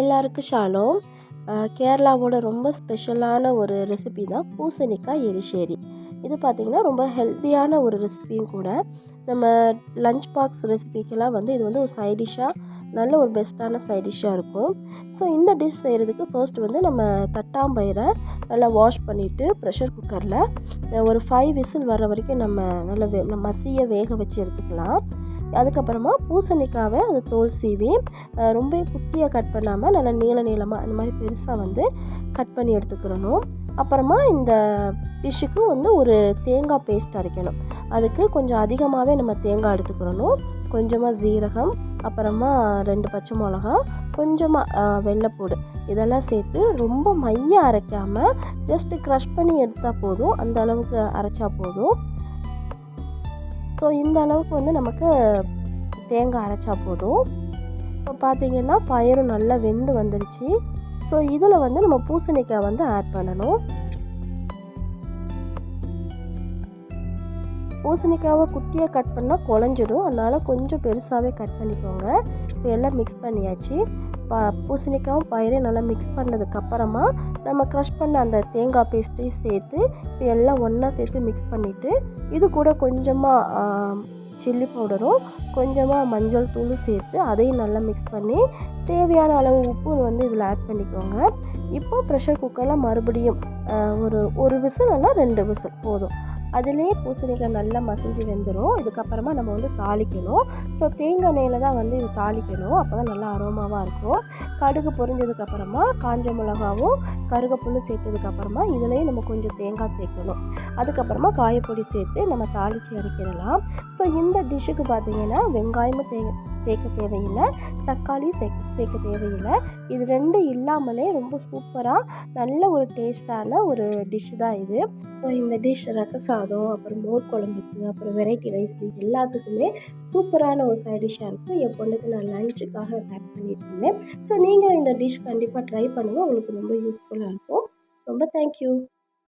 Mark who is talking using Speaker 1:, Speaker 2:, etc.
Speaker 1: எல்லாருக்கும் ஷாலோம். கேரளாவோட ரொம்ப ஸ்பெஷலான ஒரு ரெசிபி தான் பூசணிக்காய் எரிசேரி. இது பார்த்திங்கன்னா ரொம்ப ஹெல்த்தியான ஒரு ரெசிபியும் கூட. நம்ம லஞ்ச் பாக்ஸ் ரெசிபிக்கெல்லாம் இது ஒரு சைட் டிஷ்ஷாக நல்ல ஒரு பெஸ்ட்டான சைட் டிஷ்ஷாக இருக்கும். ஸோ இந்த டிஷ் செய்கிறதுக்கு ஃபர்ஸ்ட் நம்ம தட்டாம்பயிரை நல்லா வாஷ் பண்ணிவிட்டு ப்ரெஷர் குக்கரில் ஒரு 5 விசில் வர வரைக்கும் நம்ம நல்லா மசிய வேக வச்சு எடுத்துக்கலாம். அதுக்கப்புறமா பூசணிக்காவை அது தோல் சீவி ரொம்ப குட்டியாக கட் பண்ணாமல் நல்லா நீளமாக அந்த மாதிரி பெருசாக கட் பண்ணி எடுத்துக்கிறணும். அப்புறமா இந்த டிஷ்ஷுக்கு ஒரு தேங்காய் பேஸ்ட் அரைக்கணும். அதுக்கு கொஞ்சம் அதிகமாகவே நம்ம தேங்காய் எடுத்துக்கிறணும். கொஞ்சமாக ஜீரகம், அப்புறமா 2 பச்சை மிளகா, கொஞ்சமாக வெள்ளைப்பூடு இதெல்லாம் சேர்த்து ரொம்ப மைய அரைக்காமல் ஜஸ்ட்டு க்ரஷ் பண்ணி எடுத்தால் போதும். அந்த அளவுக்கு அரைச்சா போதும். ஸோ இந்த அளவுக்கு நமக்கு தேங்காய் அரைச்சா போதும். இப்போ பார்த்திங்கன்னா பயிரும் நல்லா வெந்து வந்துடுச்சு. ஸோ இதில் நம்ம பூசணிக்காய் ஆட் பண்ணணும். பூசணிக்காவை குட்டியாக கட் பண்ணால் குழஞ்சிடும். அதனால் கொஞ்சம் பெருசாகவே கட் பண்ணிக்கோங்க. இப்போ எல்லாம் மிக்ஸ் பண்ணியாச்சு. பூசணிக்காவும் பயிரையும் நல்லா மிக்ஸ் பண்ணதுக்கப்புறமா நம்ம க்ரஷ் பண்ண அந்த தேங்காய் பேஸ்ட்டையும் சேர்த்து இப்போ எல்லாம் ஒன்றா சேர்த்து மிக்ஸ் பண்ணிவிட்டு இது கூட கொஞ்சமாக சில்லி பவுடரும் கொஞ்சமாக மஞ்சள் தூளும் சேர்த்து அதையும் நல்லா மிக்ஸ் பண்ணி தேவையான அளவு உப்பு இதில் ஆட் பண்ணிக்கோங்க. இப்போ ப்ரெஷர் குக்கரில் மறுபடியும் ஒரு விசில் இல்லைனா 2 விசில் போதும். அதிலே பூசணிக்காய் நல்லா மசிஞ்சு வெந்துடும். இதுக்கப்புறமா நம்ம தாளிக்கணும். ஸோ தேங்காய் எண்ணெயில் தான் இது தாளிக்கணும். அப்போ தான் நல்லா அரோமாவாக இருக்கும். கடுகு பொரிஞ்சதுக்கப்புறமா காஞ்ச மிளகாவும் கருவேப்பிலும் சேர்த்ததுக்கப்புறமா இதுலேயும் நம்ம கொஞ்சம் தேங்காய் சேர்க்கணும். அதுக்கப்புறமா காயப்பொடி சேர்த்து நம்ம தாளித்து இறக்கிடலாம். ஸோ இந்த டிஷ்ஷுக்கு பார்த்திங்கன்னா வெங்காயமும் சேர்க்க தேவையில்லை, தக்காளி சேர்க்க தேவையில்லை. இது 2 இல்லாமலே ரொம்ப சூப்பராக நல்ல ஒரு டேஸ்டான ஒரு டிஷ்ஷு தான் இது. ஸோ இந்த டிஷ் ரச சாதம், அப்புறம் மோர் குழம்புக்கு, அப்புறம் வெரைட்டி ரைஸ் எல்லாத்துக்குமே சூப்பரான ஒரு சைட் டிஷ்ஷாக இருக்கும். என் பொண்ணுக்கு நான் லஞ்சுக்காக பேக் பண்ணிட்டு இருந்தேன். ஸோ நீங்கள் இந்த டிஷ் கண்டிப்பாக ட்ரை பண்ணுங்கள். உங்களுக்கு ரொம்ப யூஸ்ஃபுல்லாக இருக்கும். ரொம்ப தேங்க்யூ.